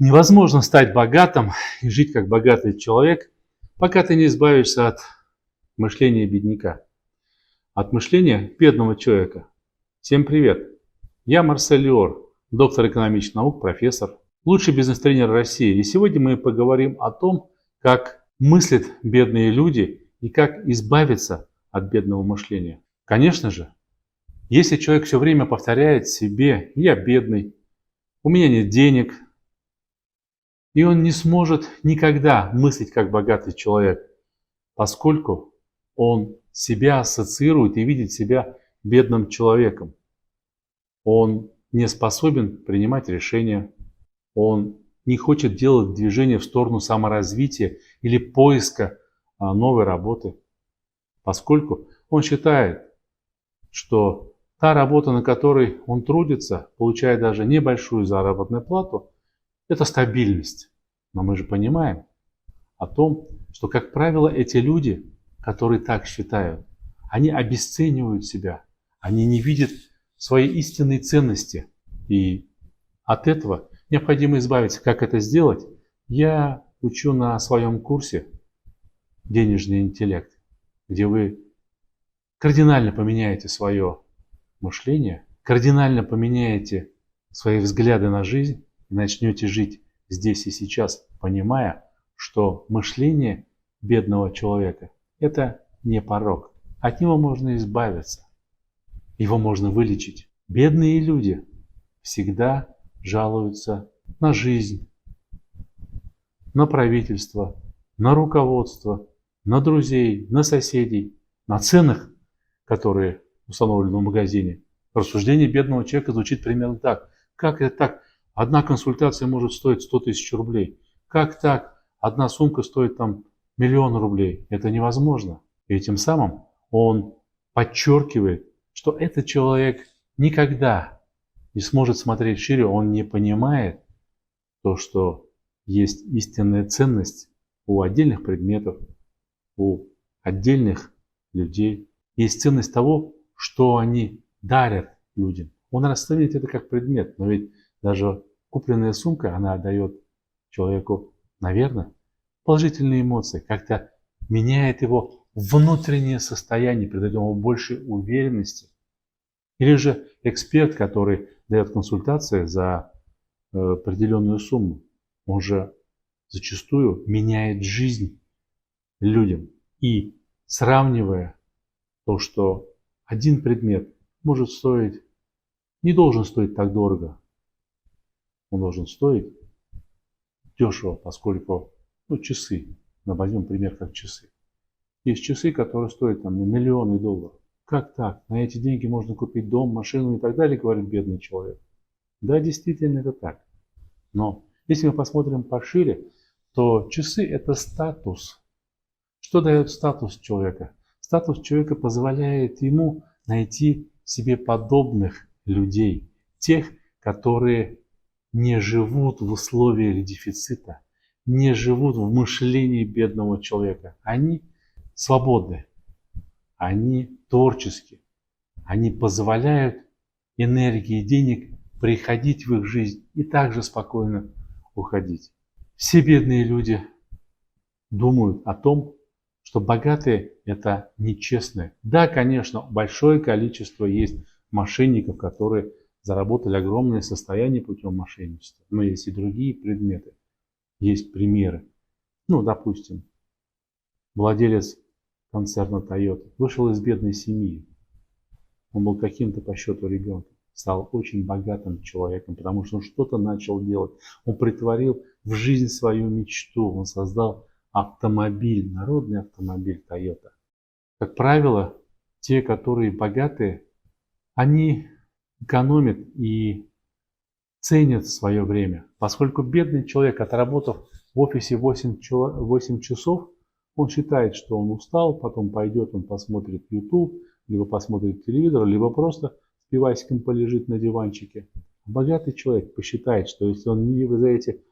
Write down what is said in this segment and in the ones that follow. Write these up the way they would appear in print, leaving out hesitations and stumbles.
Невозможно стать богатым и жить как богатый человек, пока ты не избавишься от мышления бедняка, от мышления бедного человека. Всем привет! Я Марсель Лиор, доктор экономических наук, профессор, лучший бизнес-тренер России. И сегодня мы поговорим о том, как мыслят бедные люди и как избавиться от бедного мышления. Конечно же, если человек все время повторяет себе «я бедный», «у меня нет денег», и он не сможет никогда мыслить как богатый человек, поскольку он себя ассоциирует и видит себя бедным человеком. Он не способен принимать решения, он не хочет делать движение в сторону саморазвития или поиска новой работы, поскольку он считает, что та работа, на которой он трудится, получая даже небольшую заработную плату, это стабильность. Но мы же понимаем о том, что, как правило, эти люди, которые так считают, они обесценивают себя, они не видят своей истинной ценности. И от этого необходимо избавиться. Как это сделать? Я учу на своем курсе «Денежный интеллект», где вы кардинально поменяете свое мышление, кардинально поменяете свои взгляды на жизнь и начнете жить здесь и сейчас, понимая, что мышление бедного человека – это не порок. От него можно избавиться, его можно вылечить. Бедные люди всегда жалуются на жизнь, на правительство, на руководство, на друзей, на соседей, на ценах, которые установлены в магазине. Рассуждение бедного человека звучит примерно так. Как это так? Одна консультация может стоить 100 тысяч рублей. Как так? Одна сумка стоит там 1 000 000 рублей. Это невозможно. И тем самым он подчеркивает, что этот человек никогда не сможет смотреть шире. Он не понимает то, что есть истинная ценность у отдельных предметов, у отдельных людей. Есть ценность того, что они дарят людям. Он расценивает это как предмет, но ведь даже купленная сумка, она дает человеку, наверное, положительные эмоции, как-то меняет его внутреннее состояние, придает ему больше уверенности. Или же эксперт, который дает консультации за определенную сумму, он же зачастую меняет жизнь людям. И сравнивая то, что один предмет может стоить, не должен стоить так дорого, он должен стоить дешево, поскольку часы, возьмем пример как часы. Есть часы, которые стоят там миллионы долларов. Как так? На эти деньги можно купить дом, машину и так далее, говорит бедный человек. Да, действительно это так. Но если мы посмотрим пошире, то часы – это статус. Что дает статус человека? Статус человека позволяет ему найти себе подобных людей, тех, которые не живут в условиях дефицита, не живут в мышлении бедного человека. Они свободны, они творческие, они позволяют энергии денег приходить в их жизнь и также спокойно уходить. Все бедные люди думают о том, что богатые – это нечестные. Да, конечно, большое количество есть мошенников, которые заработали огромное состояние путем мошенничества. Но есть и другие предметы, есть примеры. Допустим, владелец концерна Toyota вышел из бедной семьи. Он был каким-то по счету ребенком, стал очень богатым человеком, потому что он что-то начал делать. Он претворил в жизнь свою мечту, он создал автомобиль, народный автомобиль Toyota. Как правило, те, которые богатые, они экономят и ценят свое время. Поскольку бедный человек, отработав в офисе 8 часов, он считает, что он устал, потом пойдет, он посмотрит YouTube, либо посмотрит телевизор, либо просто с пивасиком полежит на диванчике. Богатый человек посчитает, что если он за эти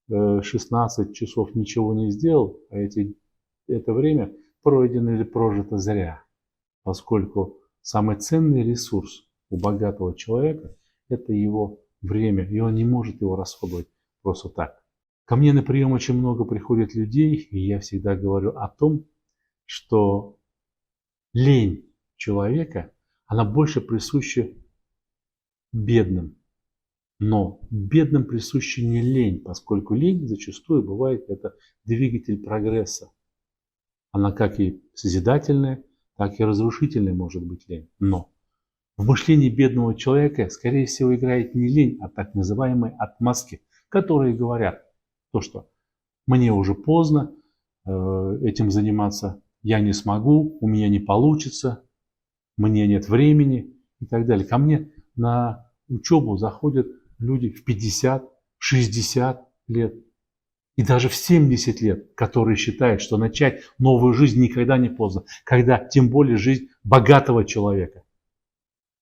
16 часов ничего не сделал, а это время пройдено или прожито зря, поскольку самый ценный ресурс у богатого человека – это его время, и он не может его расходовать просто так. Ко мне на прием очень много приходит людей, и я всегда говорю о том, что лень человека, она больше присуща бедным. Но бедным присуща не лень, поскольку лень зачастую бывает это двигатель прогресса. Она как и созидательная, так и разрушительная может быть лень. Но в мышлении бедного человека, скорее всего, играет не лень, а так называемые отмазки, которые говорят то, что мне уже поздно этим заниматься, я не смогу, у меня не получится, мне нет времени и так далее. Ко мне на учебу заходят люди в 50, 60 лет и даже в 70 лет, которые считают, что начать новую жизнь никогда не поздно, когда тем более жизнь богатого человека.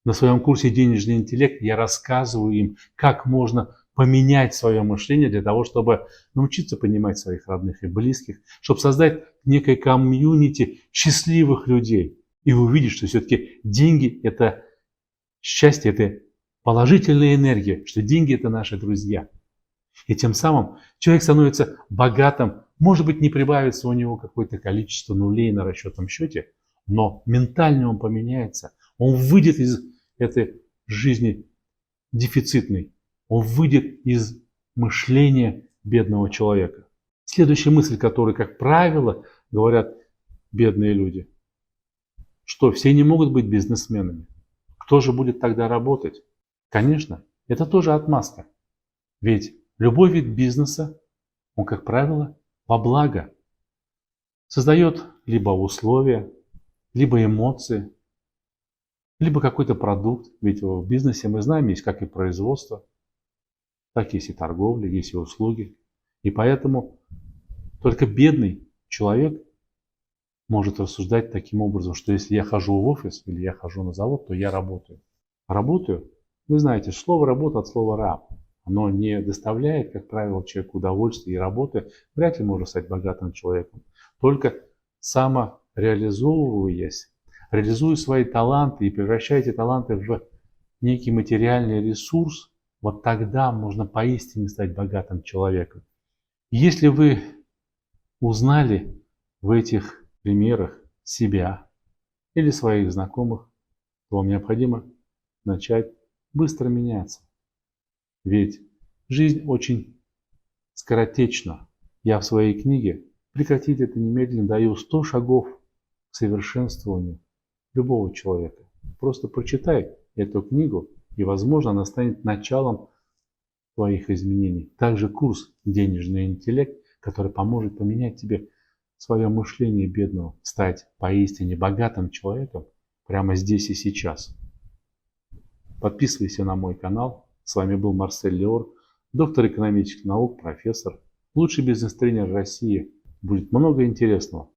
На своем курсе «Денежный интеллект» я рассказываю им, как можно поменять свое мышление для того, чтобы научиться понимать своих родных и близких, чтобы создать некое комьюнити счастливых людей. И вы увидите, что все-таки деньги – это счастье, это положительная энергия, что деньги – это наши друзья. И тем самым человек становится богатым, может быть, не прибавится у него какое-то количество нулей на расчетном счете, но ментально он поменяется, он выйдет из этой жизни дефицитной, он выйдет из мышления бедного человека. Следующая мысль, которую, как правило, говорят бедные люди, что все не могут быть бизнесменами. Кто же будет тогда работать? Конечно, это тоже отмазка. Ведь любой вид бизнеса, он, как правило, во благо. Создает либо условия, либо эмоции, либо какой-то продукт. Ведь в бизнесе мы знаем, есть как и производство, так есть и торговля, есть и услуги. И поэтому только бедный человек может рассуждать таким образом, что если я хожу в офис или я хожу на завод, то я работаю. Работаю, вы знаете, слово работа от слова раб. Оно не доставляет, как правило, человеку удовольствия, и работая вряд ли можно стать богатым человеком. Только самореализовываясь, реализуя свои таланты и превращая эти таланты в некий материальный ресурс, вот тогда можно поистине стать богатым человеком. Если вы узнали в этих примерах себя или своих знакомых, то вам необходимо начать быстро меняться. Ведь жизнь очень скоротечна. Я в своей книге «Прекратить это немедленно» даю 100 шагов к совершенствованию любого человека. Просто прочитай эту книгу, и, возможно, она станет началом твоих изменений. Также курс «Денежный интеллект», который поможет поменять тебе свое мышление бедного, стать поистине богатым человеком прямо здесь и сейчас. Подписывайся на мой канал. С вами был Марсель Леор, доктор экономических наук, профессор, лучший бизнес-тренер России. Будет много интересного.